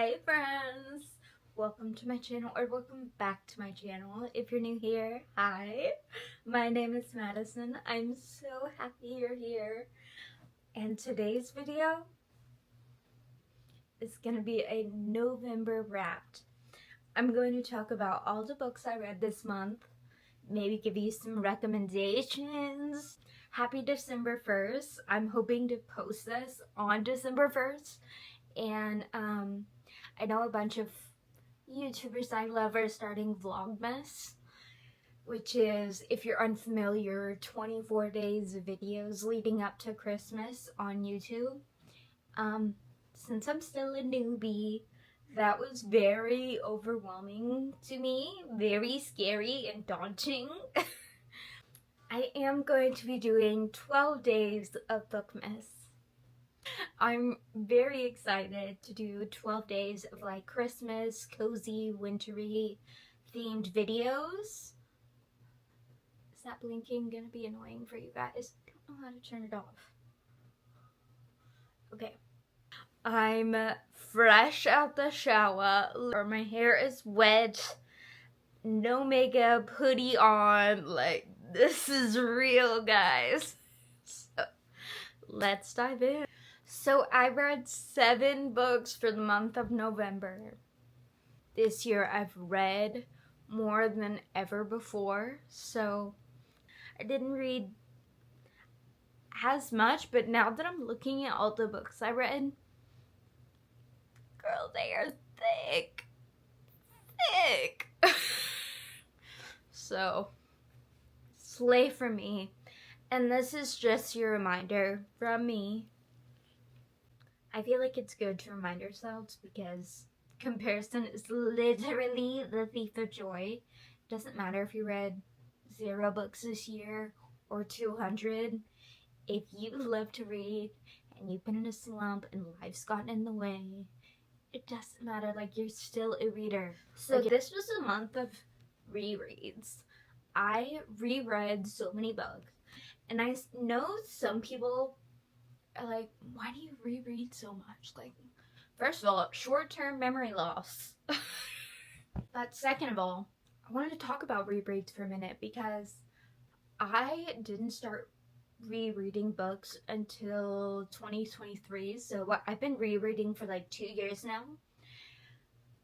Hi friends! Welcome to my channel, or welcome back to my channel. If you're new here, hi! My name is Madison. I'm so happy you're here. And today's video is going to be a November Wrapped. I'm going to talk about all the books I read this month, maybe give you some recommendations. Happy December 1st. I'm hoping to post this on December 1st. And I know a bunch of YouTubers I love are starting Vlogmas, which is, if you're unfamiliar, 24 days of videos leading up to Christmas on YouTube. Since I'm still a newbie, that was very overwhelming to me, very scary and daunting. I am going to be doing 12 days of Bookmas. I'm very excited to do 12 days of like Christmas, cozy, wintry themed videos. Is that blinking gonna be annoying for you guys? I don't know how to turn it off. Okay. I'm fresh out the shower, or my hair is wet, no makeup, hoodie on, like this is real, guys. So, let's dive in. So I read 7 books for the month of November. This year I've read more than ever before, so I didn't read as much, but now that I'm looking at all the books I read, girl, they are thick. Thick. So, slay for me. And this is just your reminder from me. I feel like it's good to remind ourselves because comparison is literally the thief of joy. It doesn't matter if you read 0 books this year or 200. If you love to read and you've been in a slump and life's gotten in the way, it doesn't matter, like you're still a reader. So this was a month of rereads. I reread so many books, and I know some people are like, why do you reread so much? Like, first of all, short-term memory loss. But second of all, I wanted to talk about rereads for a minute because I didn't start rereading books until 2023. So I've been rereading for like 2 years now.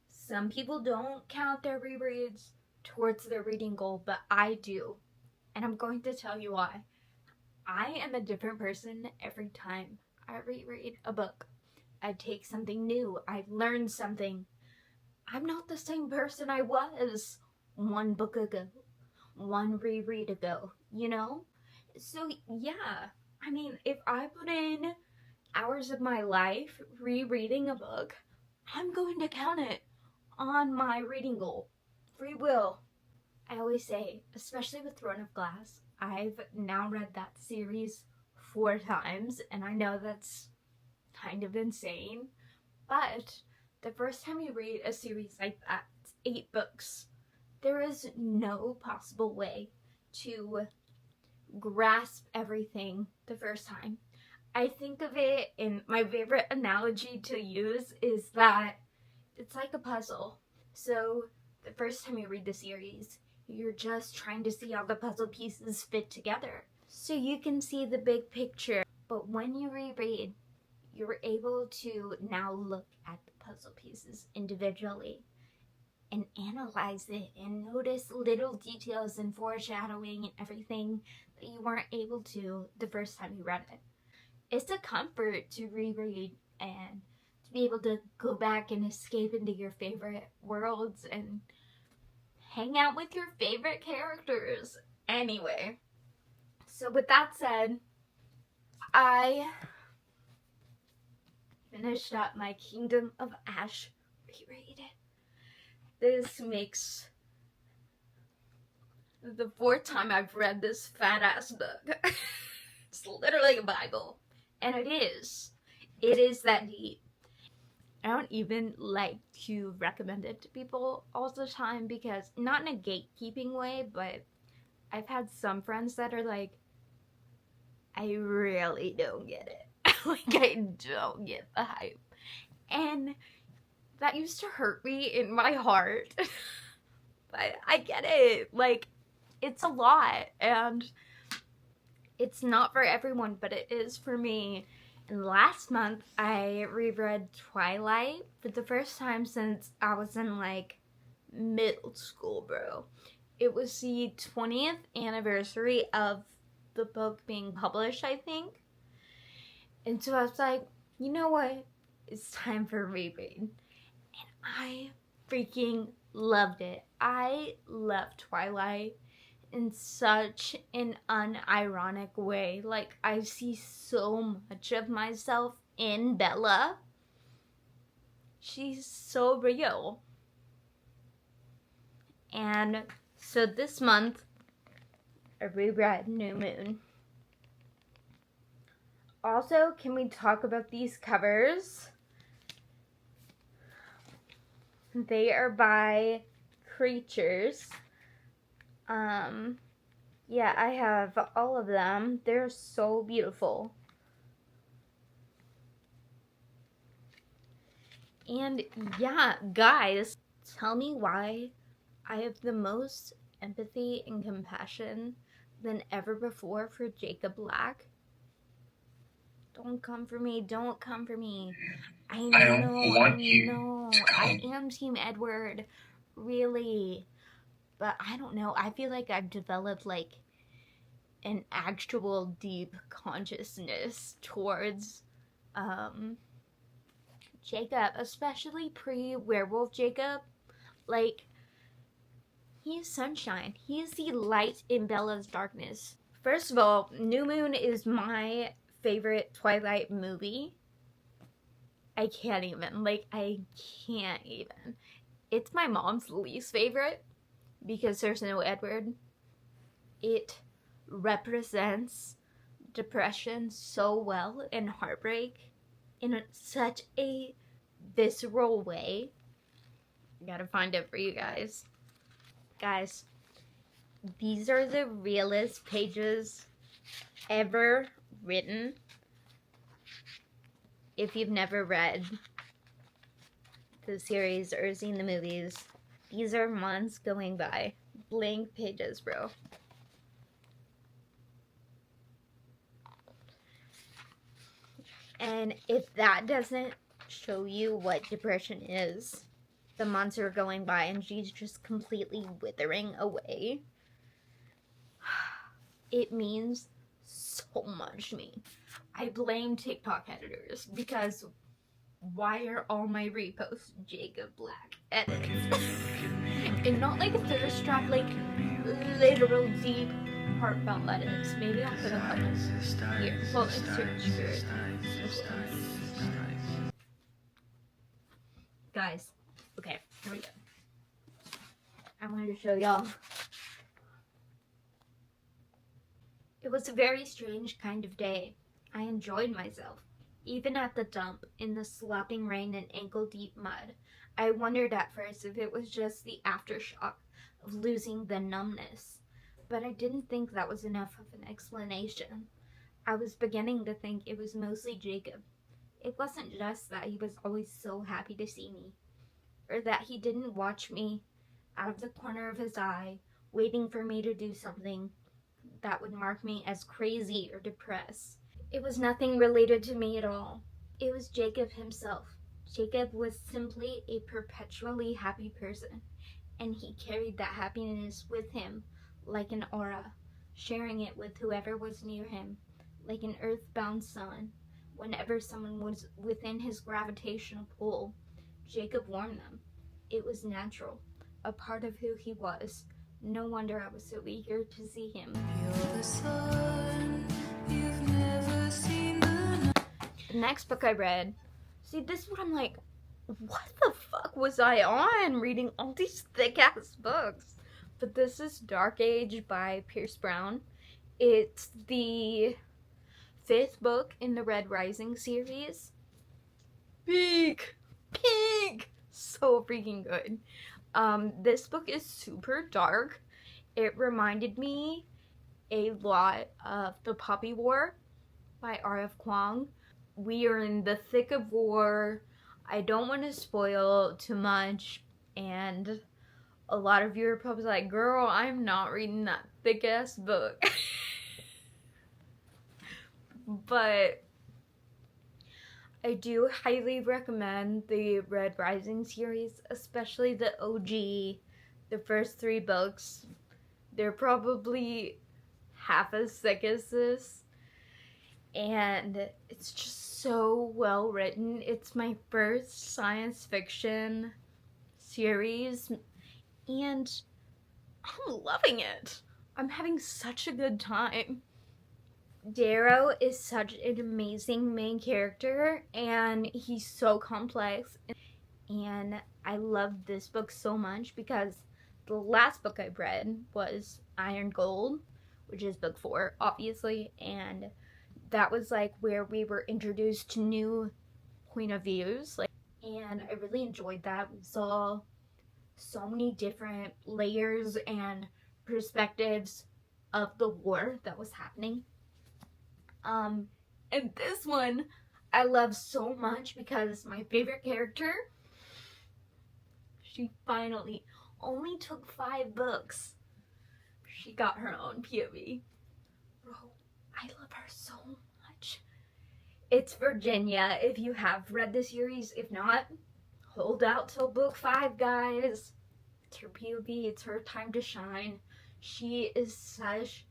Some people don't count their rereads towards their reading goal, but I do. And I'm going to tell you why. I am a different person every time I reread a book. I take something new. I learn something. I'm not the same person I was 1 book ago, 1 reread ago, you know? So yeah, I mean, if I put in hours of my life rereading a book, I'm going to count it on my reading goal. Free will. I always say, especially with Throne of Glass, I've now read that series 4 times, and I know that's kind of insane, but the first time you read a series like that, it's 8 books. There is no possible way to grasp everything the first time. I think of it in my favorite analogy to use is that it's like a puzzle. So the first time you read the series, you're just trying to see how the puzzle pieces fit together so you can see the big picture. But when you reread, you're able to now look at the puzzle pieces individually and analyze it and notice little details and foreshadowing and everything that you weren't able to the first time you read it. It's a comfort to reread and to be able to go back and escape into your favorite worlds and hang out with your favorite characters. Anyway, so with that said, I finished up my Kingdom of Ash reread. This makes the 4th time I've read this fat ass book. It's literally a Bible. And it is. It is that deep. I don't even like to recommend it to people all the time because, not in a gatekeeping way, but I've had some friends that are like, I really don't get it. Like, I don't get the hype. And that used to hurt me in my heart. But I get it. Like, it's a lot, and it's not for everyone, but it is for me. And last month, I reread Twilight for the first time since I was in, like, middle school, bro. It was the 20th anniversary of the book being published, I think. And so I was like, you know what? It's time for a reread. And I freaking loved it. I love Twilight in such an unironic way. Like, I see so much of myself in Bella. She's so real. And so this month, I reread New Moon. Also, can we talk about these covers? They are by Creatures. Yeah, I have all of them. They're so beautiful. And yeah, guys, tell me why I have the most empathy and compassion than ever before for Jacob Black. Don't come for me. Don't come for me. I don't want you to come. I am Team Edward. Really. But I don't know. I feel like I've developed, like, an actual deep consciousness towards Jacob, especially pre-werewolf Jacob. Like, he is sunshine. He is the light in Bella's darkness. First of all, New Moon is my favorite Twilight movie. I can't even. It's my mom's least favorite because there's no Edward. It represents depression so well and heartbreak in such a visceral way. I gotta find it for you guys. Guys, these are the realest pages ever written. If you've never read the series or seen the movies, these are months going by. Blank pages, bro. And if that doesn't show you what depression is, the months are going by and she's just completely withering away. It means so much to me. I blame TikTok editors because why are all my reposts Jacob Black edits? And not like a thirst trap, like literal deep heartfelt edits. Maybe I'll put a couple here. Well, search for it. Guys, okay, here we go. I wanted to show y'all. It was a very strange kind of day. I enjoyed myself. Even at the dump, in the slapping rain and ankle-deep mud, I wondered at first if it was just the aftershock of losing the numbness. But I didn't think that was enough of an explanation. I was beginning to think it was mostly Jacob. It wasn't just that he was always so happy to see me, or that he didn't watch me out of the corner of his eye, waiting for me to do something that would mark me as crazy or depressed. It was nothing related to me at all. It was Jacob himself. Jacob was simply a perpetually happy person, and he carried that happiness with him like an aura, sharing it with whoever was near him, like an earthbound sun. Whenever someone was within his gravitational pull, Jacob warmed them. It was natural, a part of who he was. No wonder I was so eager to see him. You're the sun, you've never seen the next book I read, see, this is what I'm like, what the fuck was I on reading all these thick ass books? But this is Dark Age by Pierce Brown. It's the 5th book in the Red Rising series. Peak! So freaking good. This book is super dark. It reminded me a lot of The Poppy War by R.F. Kuang. We are in the thick of war. I don't want to spoil too much, and a lot of you are probably like, girl, I'm not reading that thick ass book. But I do highly recommend the Red Rising series, especially the OG, the first 3 books. They're probably half as thick as this, and it's just so well written. It's my first science fiction series, and I'm loving it. I'm having such a good time. Darrow is such an amazing main character, and he's so complex, and I love this book so much because the last book I read was Iron Gold, which is book 4, obviously, and that was like where we were introduced to new point of views, and I really enjoyed that. We saw so many different layers and perspectives of the war that was happening. And this one I love so much because my favorite character, she finally only took 5 books. She got her own POV. Bro, I love her so much. It's Virginia, if you have read the series. If not, hold out till book 5, guys. It's her POV. It's her time to shine. She is such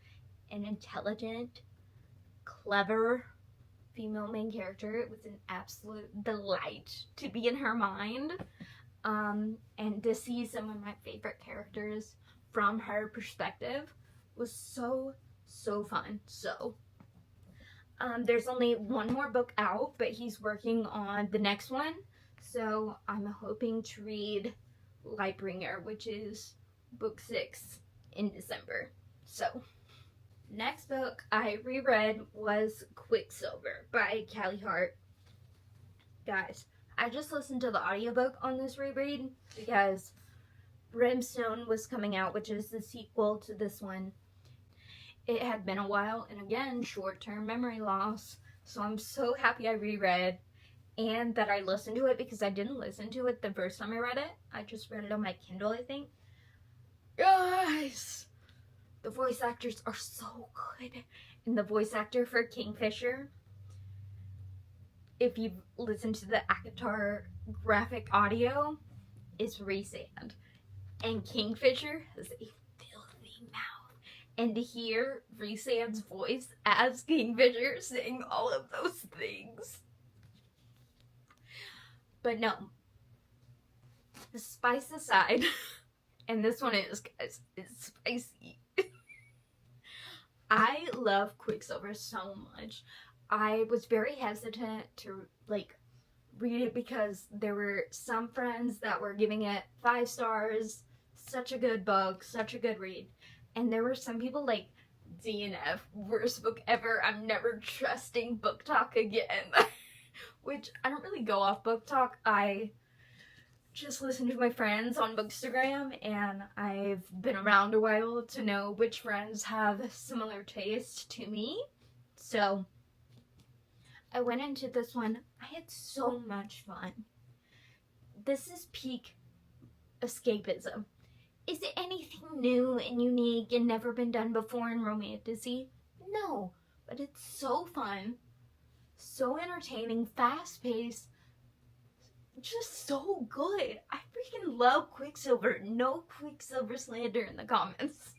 an intelligent, clever female main character. It was an absolute delight to be in her mind, and to see some of my favorite characters from her perspective was so fun. So there's only one more book out, but he's working on the next one, so I'm hoping to read Lightbringer, which is book 6, in December. So next book I reread was Quicksilver by Callie Hart. Guys, I just listened to the audiobook on this reread because Brimstone was coming out, which is the sequel to this one. It had been a while, and again, short-term memory loss, so I'm so happy I reread and that I listened to it, because I didn't listen to it the first time I read it. I just read it on my Kindle, I think. Guys, the voice actors are so good. And the voice actor for Kingfisher, if you've listened to the Akatar graphic audio, is Rhysand. And Kingfisher has a filthy mouth. And to hear Rhysand's voice as Kingfisher saying all of those things. But no. The spice aside, and this one is, guys, it's spicy. I love Quicksilver so much. I was very hesitant to read it because there were some friends that were giving it 5 stars, such a good book, such a good read. And there were some people like, DNF, worst book ever, I'm never trusting Book Talk again. Which, I don't really go off Book Talk, I just listen to my friends on Bookstagram, and I've been around a while to know which friends have similar taste to me. So I went into this one, I had so much fun. This is peak escapism. Is it anything new and unique and never been done before in romantasy? No, but it's so fun, so entertaining, fast-paced, just so good. I freaking love Quicksilver. No Quicksilver slander in the comments.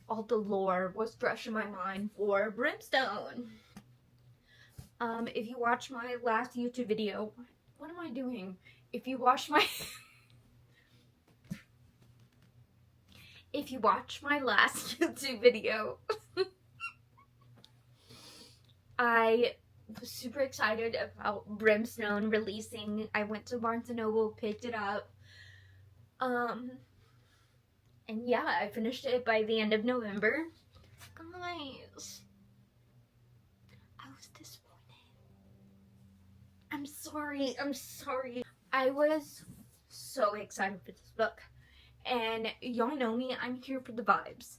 All the lore was fresh in my mind for Brimstone. If you watch my last YouTube video, what am I doing? If you watch my last YouTube video, I was super excited about Brimstone releasing. I went to Barnes & Noble, picked it up, and yeah, I finished it by the end of November. Guys, I was disappointed. I'm sorry. I was so excited for this book, and y'all know me, I'm here for the vibes.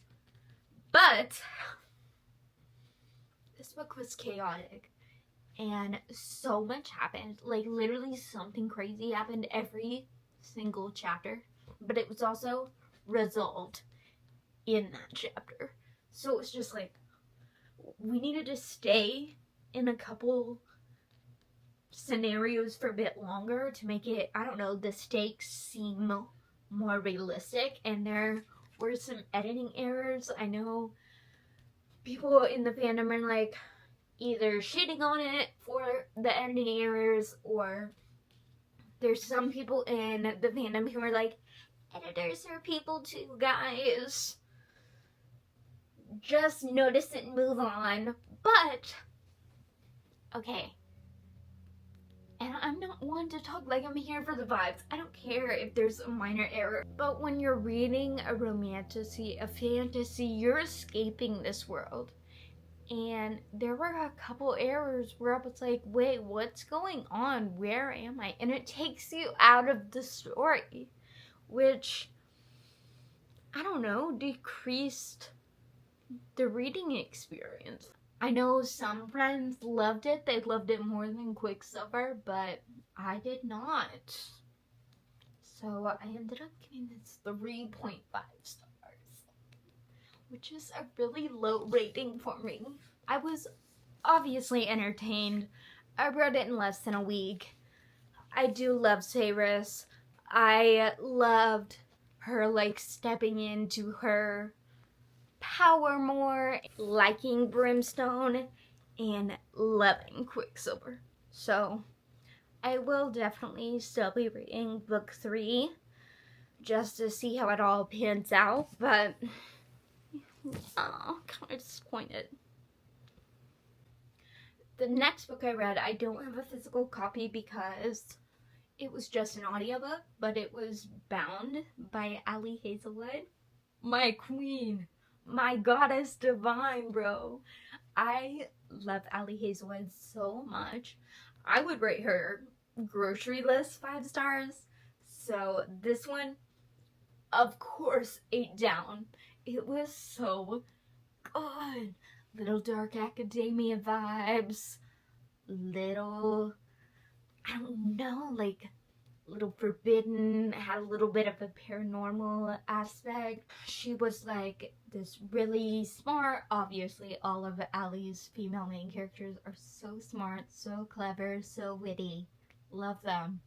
But this book was chaotic. and so much happened. Like, literally something crazy happened every single chapter, but it was also resolved in that chapter. So it's just like, we needed to stay in a couple scenarios for a bit longer to make it, I don't know, the stakes seem more realistic. And there were some editing errors. I know people in the fandom are like either shitting on it for the editing errors, or there's some people in the fandom who are like, editors are people too, guys. Just notice it and move on. But, okay. And I'm not one to talk like I'm here for the vibes. I don't care if there's a minor error. But when you're reading a romantasy, a fantasy, you're escaping this world. And there were a couple errors where I was like, wait, what's going on? Where am I? And it takes you out of the story, which, I don't know, decreased the reading experience. I know some friends loved it. They loved it more than Quicksilver, but I did not. So I ended up giving this 3.5 stars, which is a really low rating for me. I was obviously entertained. I read it in less than a week. I do love Cyrus. I loved her, like, stepping into her power more, liking Brimstone, and loving Quicksilver. So I will definitely still be reading book 3 just to see how it all pans out, but kind of disappointed. The next book I read, I don't have a physical copy because it was just an audiobook, but it was Bound by Hazelwood. My queen. My goddess divine, bro. I love Hazelwood so much. I would rate her grocery list 5 stars. So this one, of course, 8 down. It was so good. Little dark academia vibes. Little, I don't know, like, little forbidden, had a little bit of a paranormal aspect. She was like this really smart, obviously all of Allie's female main characters are so smart, so clever, so witty. Love them.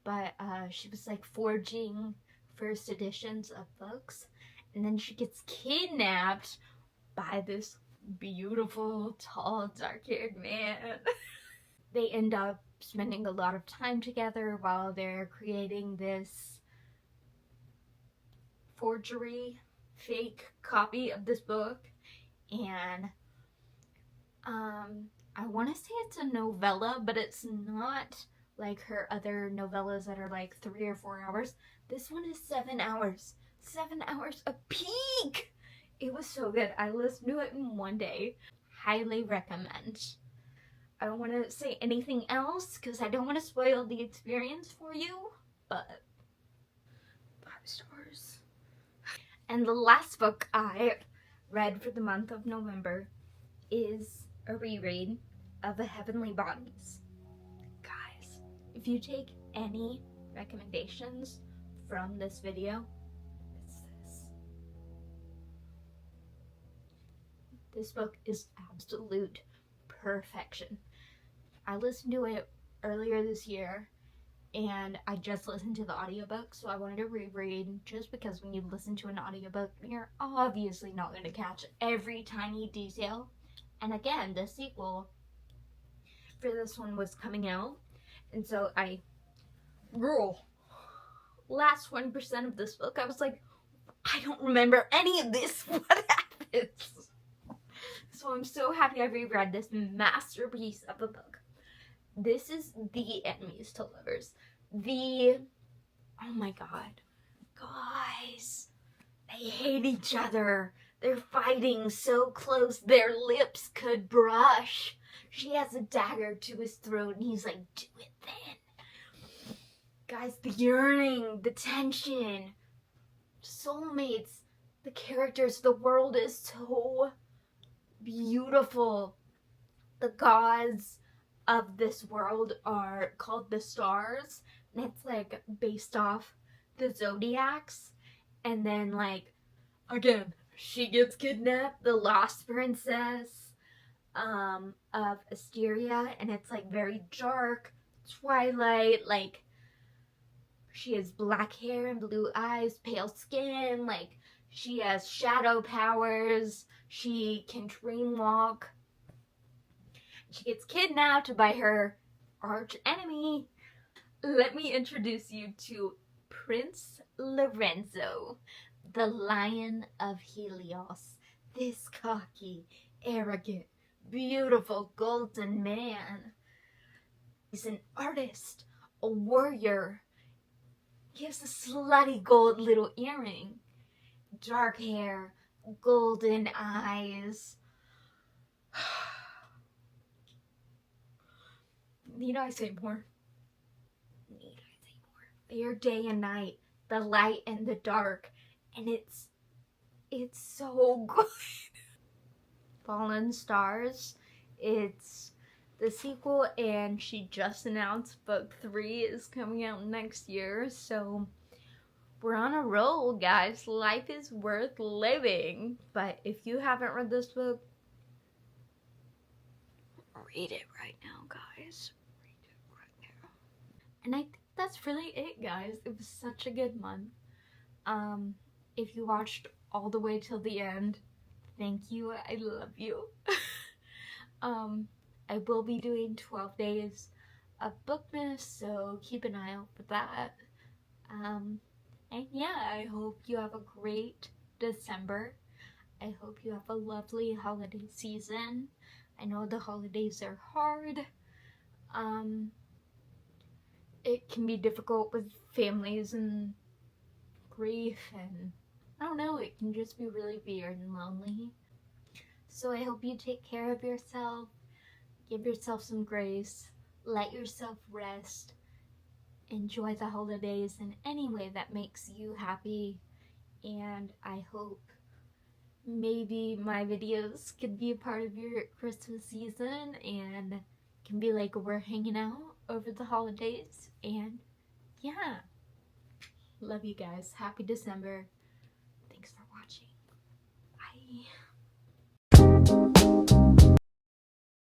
But she was like forging first editions of books, and then she gets kidnapped by this beautiful, tall, dark-haired man. They end up spending a lot of time together while they're creating this forgery, fake copy of this book. And I want to say it's a novella, but it's not like her other novellas that are like 3 or 4 hours. This one is 7 hours. 7 hours a peak! It was so good. I listened to it in one day. Highly recommend. I don't want to say anything else because I don't want to spoil the experience for you, but 5 stars. And the last book I read for the month of November is a reread of The Heavenly Bodies. Guys, if you take any recommendations from this video, it's this. This book is absolute perfection. I listened to it earlier this year, and I just listened to the audiobook, so I wanted to reread, just because when you listen to an audiobook, you're obviously not going to catch every tiny detail. And again, the sequel for this one was coming out, and so last 1% of this book, I was like, I don't remember any of this. What happens? So I'm so happy I reread this masterpiece of a book. This is the enemies to lovers. Oh my god. Guys, they hate each other. They're fighting so close their lips could brush. She has a dagger to his throat and he's like, do it then. Guys, the yearning, the tension, soulmates, the characters, the world is so beautiful. The gods, of this world are called the stars, and it's like based off the zodiacs. And then, like, again, she gets kidnapped, the lost princess of Asteria, and it's like very dark, twilight, like she has black hair and blue eyes, pale skin, like she has shadow powers, she can dream walk. She gets kidnapped by her arch enemy. Let me introduce you to Prince Lorenzo, the Lion of Helios. This cocky, arrogant, beautiful golden man. He's an artist, a warrior. He has a slutty gold little earring, dark hair, golden eyes. Need I say more? They are day and night, the light and the dark, and it's so good. Fallen Stars, it's the sequel, and she just announced book 3 is coming out next year, so we're on a roll, guys. Life is worth living. But if you haven't read this book, read it right now, guys. Read it right now. And I think that's really it, guys. It was such a good month. If you watched all the way till the end, thank you. I love you. I will be doing 12 days of Bookmas, so keep an eye out for that. And yeah, I hope you have a great December. I hope you have a lovely holiday season. I know the holidays are hard. It can be difficult with families and grief, and I don't know, it can just be really weird and lonely. So I hope you take care of yourself, give yourself some grace, let yourself rest, enjoy the holidays in any way that makes you happy, and I hope maybe my videos could be a part of your Christmas season and can be like we're hanging out over the holidays. And yeah, love you guys. Happy December. Thanks for watching. Bye.